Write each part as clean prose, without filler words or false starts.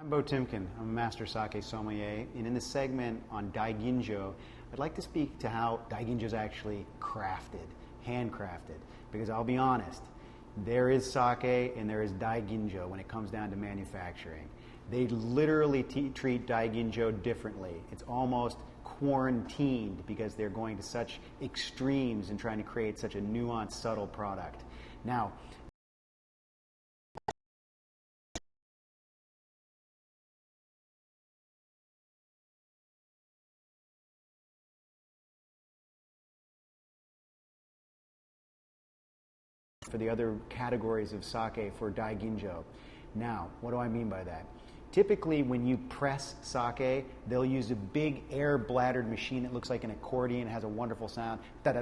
I'm Bo Timken. I'm a master sake sommelier, and in this segment on Daiginjo, I'd like to speak to how Daiginjo is actually crafted, handcrafted. Because I'll be honest, there is sake and there is Daiginjo when it comes down to manufacturing. They literally treat Daiginjo differently. It's almost quarantined because they're going to such extremes in trying to create such a nuanced, subtle product. Now, for the other categories of sake for Daiginjo. Now, what do I mean by that? Typically, when you press sake, they'll use a big air-bladdered machine that looks like an accordion, has a wonderful sound, and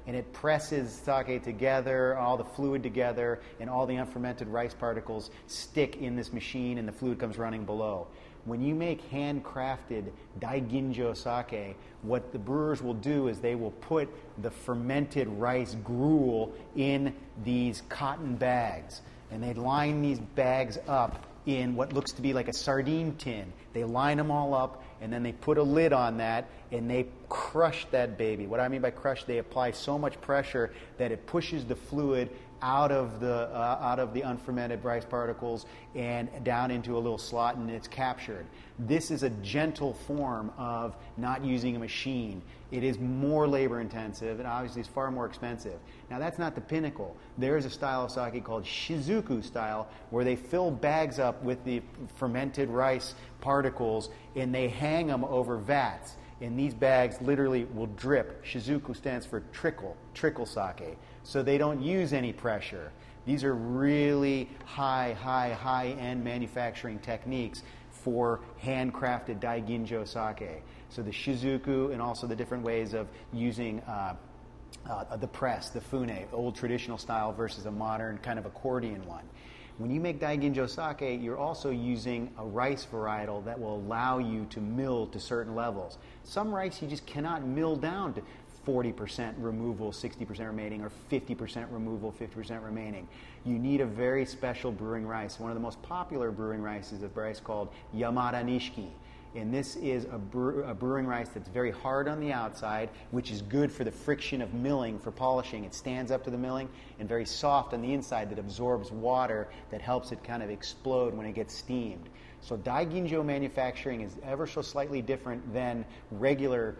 it presses sake together, all the fluid together, and all the unfermented rice particles stick in this machine, and the fluid comes running below. When you make handcrafted Daiginjo sake, what the brewers will do is they will put the fermented rice gruel in these cotton bags, and they line these bags up in what looks to be like a sardine tin. They line them all up, and then they put a lid on that, and they crush that baby. What I mean by crush, they apply so much pressure that it pushes the fluid out of the unfermented rice particles and down into a little slot, and it's captured. This is a gentle form of not using a machine. It is more labor intensive and obviously it's far more expensive. Now that's not the pinnacle. There is a style of sake called Shizuku style where they fill bags up with the fermented rice particles and they hang them over vats. And these bags literally will drip. Shizuku stands for trickle sake. So they don't use any pressure. These are really high-end manufacturing techniques for handcrafted Daiginjo sake. So the Shizuku and also the different ways of using the press, the fune, old traditional style versus a modern kind of accordion one. When you make Daiginjo sake, you're also using a rice varietal that will allow you to mill to certain levels. Some rice you just cannot mill down to 40% removal, 60% remaining, or 50% removal, 50% remaining. You need a very special brewing rice. One of the most popular brewing rices is a rice called Yamada Nishiki. And this is a brewing rice that's very hard on the outside, which is good for the friction of milling, for polishing. It stands up to the milling, and very soft on the inside that absorbs water that helps it kind of explode when it gets steamed. So Daiginjo manufacturing is ever so slightly different than regular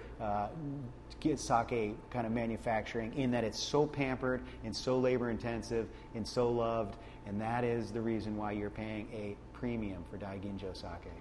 sake kind of manufacturing in that it's so pampered and so labor intensive and so loved, and that is the reason why you're paying a premium for Daiginjo sake.